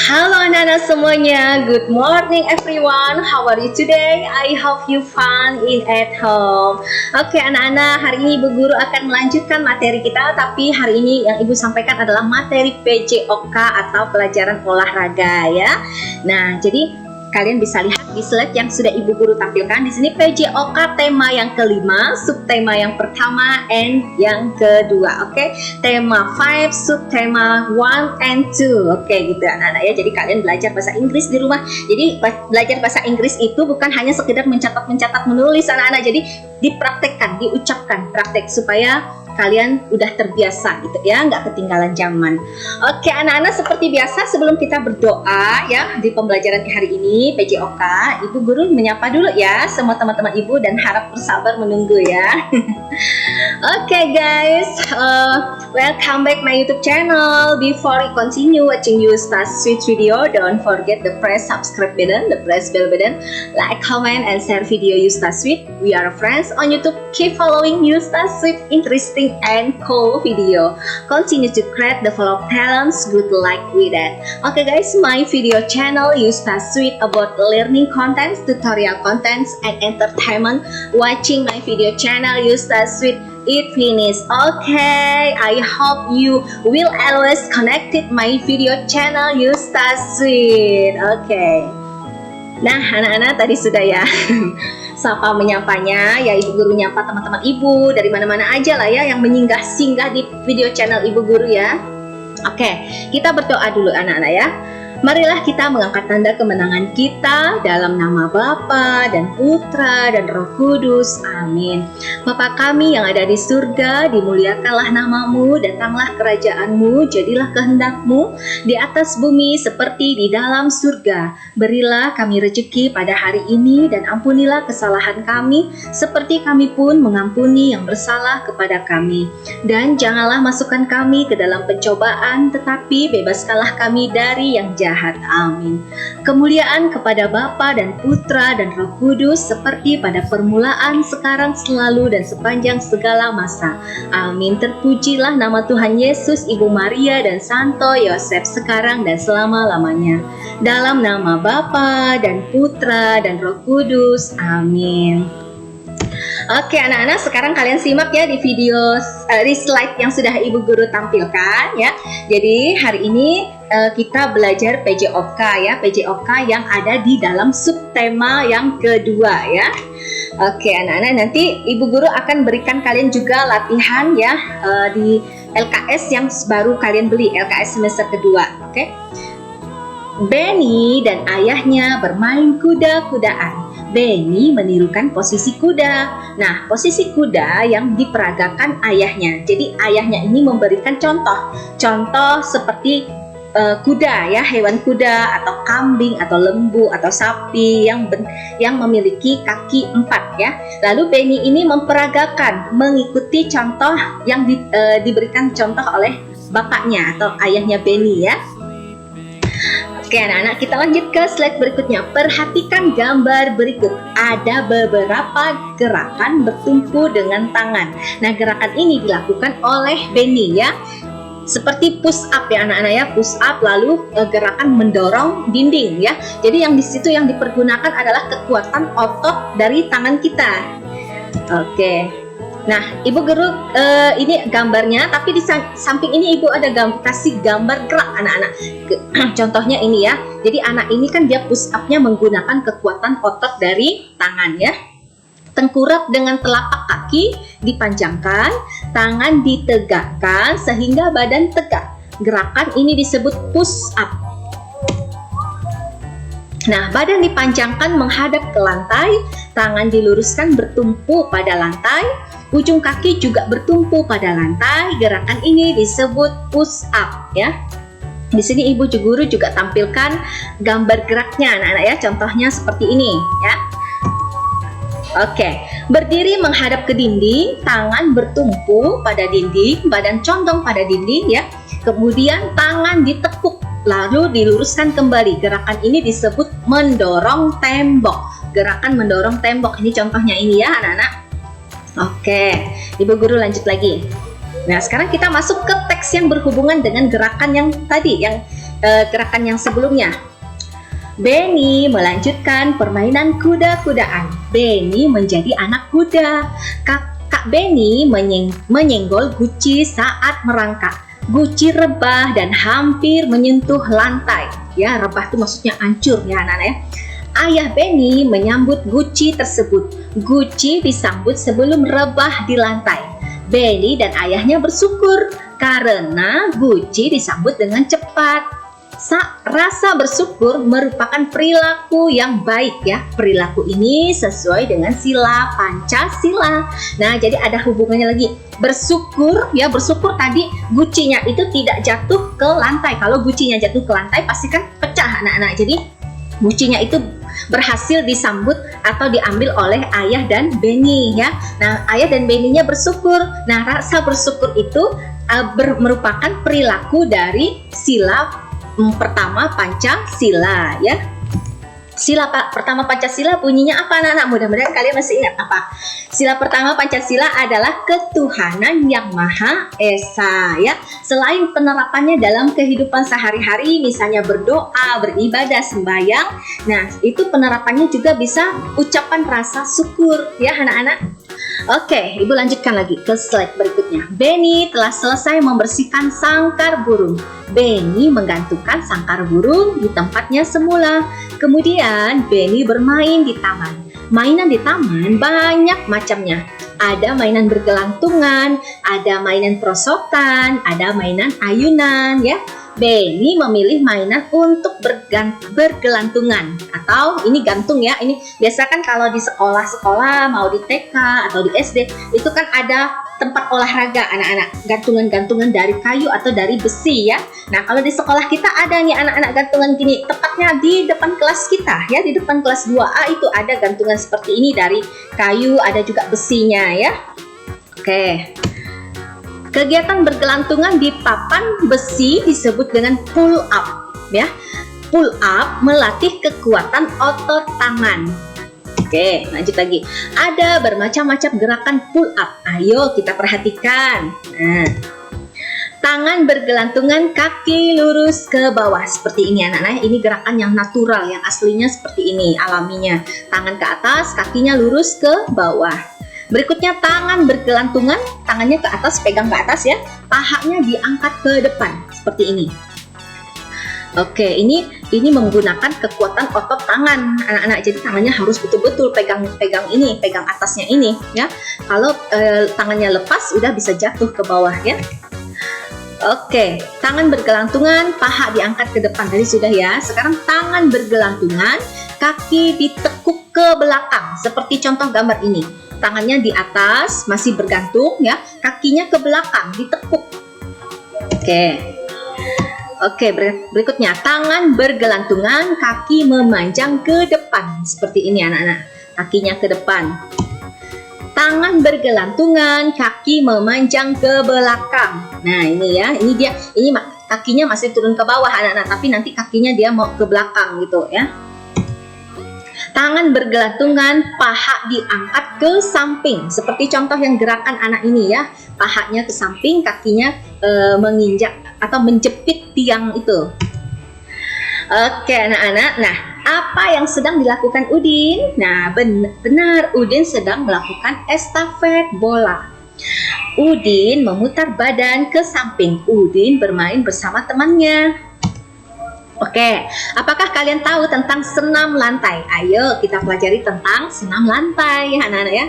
Halo anak-anak semuanya, good morning everyone. How are you today? I hope you fun in at home. Oke anak-anak, hari ini Ibu Guru akan melanjutkan materi kita. Tapi hari ini yang Ibu sampaikan adalah materi PJOK atau pelajaran olahraga ya. Nah, jadi kalian bisa lihat di slide yang sudah Ibu Guru tampilkan. Di sini PJOK tema yang kelima, subtema yang pertama, and yang kedua. Oke, tema 5, subtema 1 and 2. Oke, gitu anak-anak ya. Jadi kalian belajar bahasa Inggris di rumah. Jadi belajar bahasa Inggris itu bukan hanya sekedar mencatat menulis anak-anak. Jadi dipraktekkan, diucapkan, praktek supaya kalian udah terbiasa gitu ya, nggak ketinggalan zaman. Oke anak-anak, seperti biasa sebelum kita berdoa ya di pembelajaran hari ini PJOK, Ibu Guru menyapa dulu ya semua teman-teman Ibu dan harap bersabar menunggu ya. Oke guys, welcome back my YouTube channel. Before we continue watching Yusta's Sweet video, don't forget the press subscribe button, the press bell button, like, comment, and share video Yusta's Sweet. We are friends on YouTube. Keep following Yusta's Sweet interesting and cool video. Continue to create the follow talents. Good luck with that. Okay guys, my video channel Yusta's Sweet about learning contents, tutorial contents, and entertainment. Watching my video channel Yusta's Sweet it finished. Okay, I hope you will always connected my video channel Yusta's Sweet. Okay. Nah anak-anak tadi sudah ya sapa menyapanya ya, Ibu Guru menyapa teman-teman Ibu dari mana-mana aja lah ya yang singgah di video channel Ibu Guru ya. Oke, kita berdoa dulu anak-anak ya. Marilah kita mengangkat tanda kemenangan kita dalam nama Bapa dan Putra dan Roh Kudus. Amin. Bapa kami yang ada di surga, dimuliakanlah namamu, datanglah kerajaanmu, jadilah kehendakmu di atas bumi seperti di dalam surga. Berilah kami rezeki pada hari ini dan ampunilah kesalahan kami seperti kami pun mengampuni yang bersalah kepada kami. Dan janganlah masukkan kami ke dalam pencobaan, tetapi bebaskanlah kami dari yang jahat. Amin. Kemuliaan kepada Bapa dan Putra dan Roh Kudus seperti pada permulaan, sekarang, selalu, dan sepanjang segala masa. Amin. Terpujilah nama Tuhan Yesus, Ibu Maria, dan Santo Yosef sekarang dan selama-lamanya. Dalam nama Bapa dan Putra dan Roh Kudus. Amin. Oke anak-anak, sekarang kalian simak ya di video di slide yang sudah Ibu Guru tampilkan ya. Jadi hari ini kita belajar PJOK ya, PJOK yang ada di dalam subtema yang kedua ya. Oke anak-anak, nanti Ibu Guru akan berikan kalian juga latihan ya di LKS yang baru kalian beli, LKS semester kedua. Oke. Benny dan ayahnya bermain kuda-kudaan. Benny menirukan posisi kuda. Nah, posisi kuda yang diperagakan ayahnya. Jadi ayahnya ini memberikan contoh seperti kuda ya, hewan kuda atau kambing atau lembu atau sapi yang memiliki kaki 4 ya. Lalu Benny ini memperagakan, mengikuti contoh yang diberikan contoh oleh bapaknya atau ayahnya Benny ya. Oke anak-anak, kita lanjut ke slide berikutnya. Perhatikan gambar berikut. Ada beberapa gerakan bertumpu dengan tangan. Nah, gerakan ini dilakukan oleh Benny ya. Seperti push up ya anak-anak ya, push up, lalu gerakan mendorong dinding ya. Jadi yang di situ yang dipergunakan adalah kekuatan otot dari tangan kita. Oke. Nah, Ibu Guru ini gambarnya, tapi di samping ini Ibu ada kasih gambar gerak anak-anak. Contohnya ini ya. Jadi anak ini kan dia push up-nya menggunakan kekuatan otot dari tangan ya. Tengkurap dengan telapak kaki dipanjangkan, tangan ditegakkan sehingga badan tegak. Gerakan ini disebut push up. Nah, badan dipanjangkan menghadap ke lantai, tangan diluruskan bertumpu pada lantai, ujung kaki juga bertumpu pada lantai. Gerakan ini disebut push up ya. Di sini Ibu Guru juga tampilkan gambar geraknya anak-anak ya. Contohnya seperti ini ya. Oke, berdiri menghadap ke dinding, tangan bertumpu pada dinding, badan condong pada dinding ya. Kemudian tangan ditekuk, lalu diluruskan kembali. Gerakan ini disebut mendorong tembok. Gerakan mendorong tembok. Ini contohnya ini ya anak-anak. Oke, Ibu Guru lanjut lagi. Nah, sekarang kita masuk ke teks yang berhubungan dengan gerakan yang tadi, gerakan yang sebelumnya. Benny melanjutkan permainan kuda-kudaan. Benny menjadi anak kuda. Kak Benny menyenggol Guci saat merangkak. Guci rebah dan hampir menyentuh lantai. Ya, rebah itu maksudnya hancur ya anak-anak ya. Ayah Benny menyambut Guci tersebut. Guci disambut sebelum rebah di lantai. Benny dan ayahnya bersyukur karena Guci disambut dengan cepat. Rasa bersyukur merupakan perilaku yang baik ya. Perilaku ini sesuai dengan sila Pancasila. Nah, jadi ada hubungannya lagi. Bersyukur ya, bersyukur tadi gucinya itu tidak jatuh ke lantai. Kalau gucinya jatuh ke lantai pasti kan pecah anak-anak. Jadi gucinya itu berhasil disambut atau diambil oleh ayah dan Benny ya. Nah, ayah dan Benny-nya bersyukur. Nah, rasa bersyukur itu merupakan perilaku dari sila pertama Pancasila ya. Sila pertama Pancasila bunyinya apa anak-anak? Mudah-mudahan kalian masih ingat apa? Sila pertama Pancasila adalah ketuhanan yang Maha Esa ya. Selain penerapannya dalam kehidupan sehari-hari, misalnya berdoa, beribadah, sembahyang, nah itu penerapannya juga bisa ucapan rasa syukur ya anak-anak. Oke, Ibu lanjutkan lagi ke slide berikutnya. Benny telah selesai membersihkan sangkar burung. Benny menggantungkan sangkar burung di tempatnya semula. Kemudian Benny bermain di taman. Mainan di taman banyak macamnya. Ada mainan bergelantungan, ada mainan perosotan, ada mainan ayunan ya. Benny memilih mainan untuk bergelantungan atau ini gantung ya. Ini biasa kan kalau di sekolah-sekolah mau di TK atau di SD itu kan ada tempat olahraga anak-anak, gantungan-gantungan dari kayu atau dari besi ya. Nah, kalau di sekolah kita ada nih anak-anak gantungan gini, tepatnya di depan kelas kita ya, di depan kelas 2A itu ada gantungan seperti ini dari kayu, ada juga besinya ya. Oke. Kegiatan bergelantungan di papan besi disebut dengan pull up ya. Pull up melatih kekuatan otot tangan. Oke, lanjut lagi. Ada bermacam-macam gerakan pull up. Ayo kita perhatikan. Nah, tangan bergelantungan, kaki lurus ke bawah seperti ini anak-anak. Ini gerakan yang natural, yang aslinya seperti ini, alaminya. Tangan ke atas, kakinya lurus ke bawah. Berikutnya tangan bergelantungan, tangannya ke atas, pegang ke atas ya. Pahanya diangkat ke depan seperti ini. Oke, ini menggunakan kekuatan otot tangan anak-anak. Jadi tangannya harus betul-betul pegang ini, pegang atasnya ini ya. Kalau tangannya lepas udah bisa jatuh ke bawah ya. Oke, tangan bergelantungan, paha diangkat ke depan tadi sudah ya. Sekarang tangan bergelantungan, kaki ditekuk ke belakang seperti contoh gambar ini. Tangannya di atas masih bergantung ya, kakinya ke belakang ditekuk. Oke, berikutnya tangan bergelantungan, kaki memanjang ke depan seperti ini anak-anak. Kakinya ke depan. Tangan bergelantungan, kaki memanjang ke belakang. Nah, ini ya, ini kakinya masih turun ke bawah anak-anak, tapi nanti kakinya dia mau ke belakang gitu ya. Tangan bergelantungan, paha diangkat ke samping. Seperti contoh yang gerakan anak ini ya. Pahanya ke samping, kakinya menginjak atau menjepit tiang itu. Oke anak-anak. Nah, apa yang sedang dilakukan Udin? Nah, benar, Udin sedang melakukan estafet bola. Udin memutar badan ke samping. Udin bermain bersama temannya. Oke, apakah kalian tahu tentang senam lantai? Ayo kita pelajari tentang senam lantai ya anak-anak ya.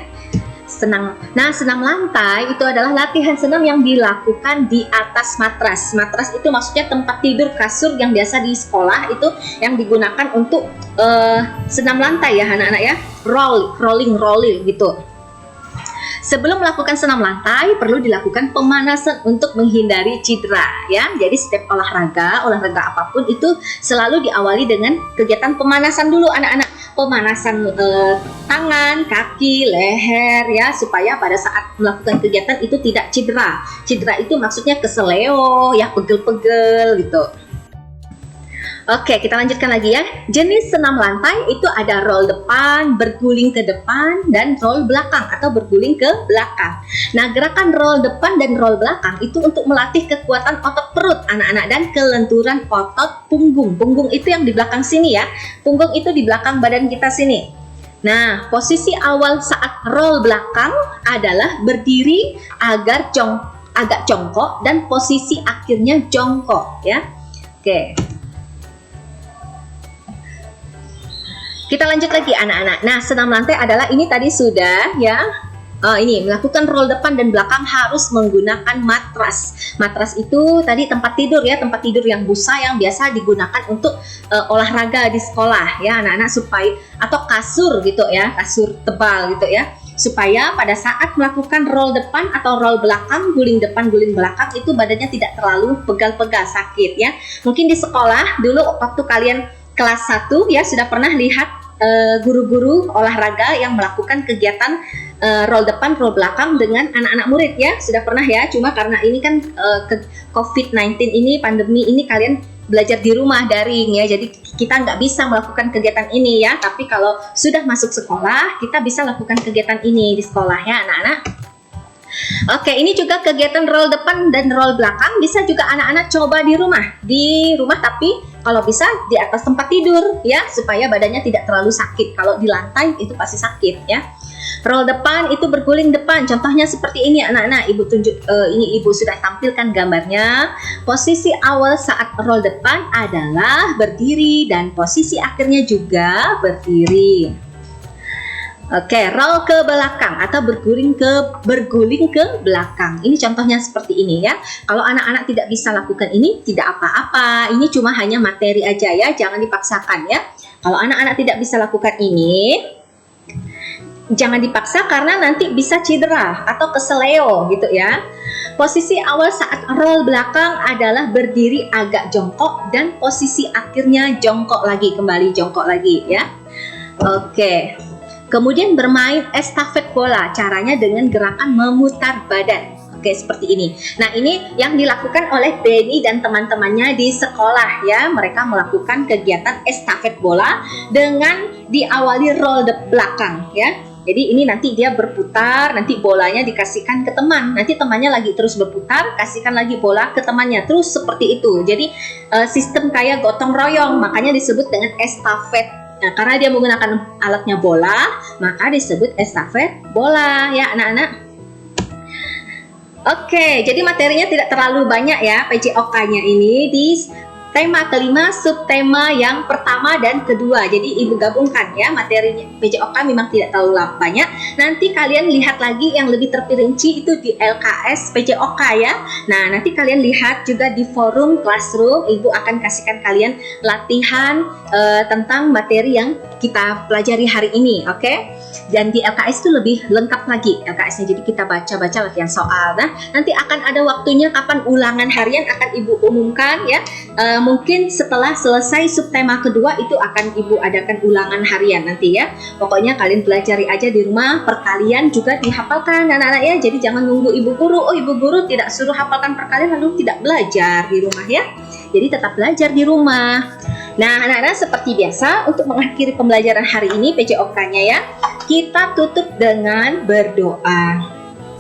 Senam lantai itu adalah latihan senam yang dilakukan di atas matras. Matras itu maksudnya tempat tidur kasur yang biasa di sekolah itu yang digunakan untuk senam lantai ya anak-anak ya. Rolling gitu. Sebelum melakukan senam lantai, perlu dilakukan pemanasan untuk menghindari cedera ya. Jadi setiap olahraga apapun itu selalu diawali dengan kegiatan pemanasan dulu anak-anak. Pemanasan tangan, kaki, leher ya, supaya pada saat melakukan kegiatan itu tidak cedera. Cedera itu maksudnya keseleo ya, pegel-pegel gitu. Oke, kita lanjutkan lagi ya. Jenis senam lantai itu ada roll depan, berguling ke depan, dan roll belakang atau berguling ke belakang. Nah, gerakan roll depan dan roll belakang itu untuk melatih kekuatan otot perut anak-anak dan kelenturan otot punggung. Punggung itu yang di belakang sini ya. Punggung itu di belakang badan kita sini. Nah, posisi awal saat roll belakang adalah berdiri agak jongkok dan posisi akhirnya jongkok ya. Oke. Kita lanjut lagi anak-anak. Nah, senam lantai adalah ini tadi sudah ya. Ini melakukan roll depan dan belakang harus menggunakan matras. Matras itu tadi tempat tidur ya, tempat tidur yang busa yang biasa digunakan untuk olahraga di sekolah ya anak-anak, supaya atau kasur gitu ya, kasur tebal gitu ya. Supaya pada saat melakukan roll depan atau roll belakang, guling depan, guling belakang itu badannya tidak terlalu pegal-pegal sakit ya. Mungkin di sekolah dulu waktu kalian kelas 1 ya sudah pernah lihat guru-guru olahraga yang melakukan kegiatan roll depan, roll belakang dengan anak-anak murid ya. Sudah pernah ya, cuma karena ini kan COVID-19 ini, pandemi ini kalian belajar di rumah daring ya, jadi kita nggak bisa melakukan kegiatan ini ya. Tapi kalau sudah masuk sekolah, kita bisa lakukan kegiatan ini di sekolah ya anak-anak. Oke, ini juga kegiatan roll depan dan roll belakang bisa juga anak-anak coba di rumah tapi kalau bisa di atas tempat tidur ya, supaya badannya tidak terlalu sakit. Kalau di lantai itu pasti sakit ya. Roll depan itu berguling depan, contohnya seperti ini anak-anak. Ibu tunjuk, ini ibu sudah tampilkan gambarnya. Posisi awal saat roll depan adalah berdiri dan posisi akhirnya juga berdiri. Oke, roll ke belakang atau berguling ke belakang. Ini contohnya seperti ini ya. Kalau anak-anak tidak bisa lakukan ini, tidak apa-apa. Ini cuma hanya materi aja ya, jangan dipaksakan ya. Kalau anak-anak tidak bisa lakukan ini, jangan dipaksa karena nanti bisa cedera atau keseleo gitu ya. Posisi awal saat roll belakang adalah berdiri agak jongkok dan posisi akhirnya jongkok lagi, kembali jongkok lagi ya. Oke. Kemudian bermain estafet bola, caranya dengan gerakan memutar badan. Oke, seperti ini. Nah, ini yang dilakukan oleh Benny dan teman-temannya di sekolah ya. Mereka melakukan kegiatan estafet bola dengan diawali roll belakang ya. Jadi ini nanti dia berputar, nanti bolanya dikasihkan ke teman. Nanti temannya lagi terus berputar, kasihkan lagi bola ke temannya. Terus seperti itu. Jadi sistem kayak gotong royong, makanya disebut dengan estafet. Nah, karena dia menggunakan alatnya bola, maka disebut estafet bola ya anak-anak. Oke, jadi materinya tidak terlalu banyak ya PJOK-nya ini di tema kelima, subtema yang pertama dan kedua. Jadi ibu gabungkan ya materinya. PJOK memang tidak terlalu banyak. Nanti kalian lihat lagi yang lebih terperinci itu di LKS PJOK ya. Nah, nanti kalian lihat juga di forum classroom. Ibu akan kasihkan kalian latihan tentang materi yang kita pelajari hari ini, oke? Dan di LKS itu lebih lengkap lagi LKS-nya. Jadi kita baca-baca latihan soal. Nah, nanti akan ada waktunya kapan ulangan harian akan ibu umumkan ya. Mungkin setelah selesai subtema kedua itu akan ibu adakan ulangan harian nanti ya. Pokoknya kalian pelajari aja di rumah, perkalian juga dihafalkan anak-anak ya. Jadi jangan nunggu ibu guru, ibu guru tidak suruh hafalkan perkalian lalu tidak belajar di rumah ya. Jadi tetap belajar di rumah. Nah, anak-anak seperti biasa untuk mengakhiri pembelajaran hari ini PJOK-nya ya, kita tutup dengan berdoa.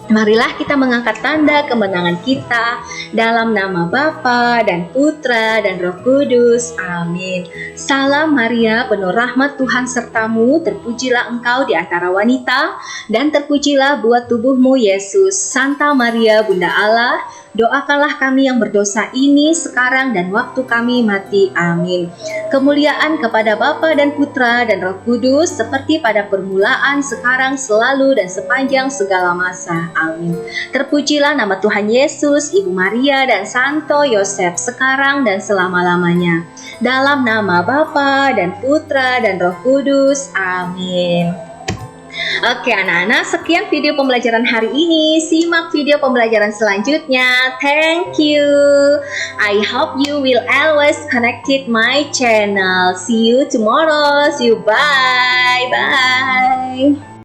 Marilah kita mengangkat tanda kemenangan kita dalam nama Bapa dan Putra dan Roh Kudus. Amin. Salam Maria, penuh rahmat Tuhan sertamu, terpujilah engkau di antara wanita, dan terpujilah buah tubuhmu Yesus. Santa Maria, Bunda Allah, doakanlah kami yang berdosa ini sekarang dan waktu kami mati. Amin. Kemuliaan kepada Bapa dan Putra dan Roh Kudus, seperti pada permulaan, sekarang, selalu, dan sepanjang segala masa. Amin. Terpujilah nama Tuhan Yesus, Ibu Maria, dan Santo Yosef, sekarang dan selama-lamanya. Dalam nama Bapa dan Putra dan Roh Kudus. Amin. Oke anak-anak, sekian video pembelajaran hari ini. Simak video pembelajaran selanjutnya. Thank you. I hope you will always connected my channel. See you tomorrow. See you. Bye. Bye.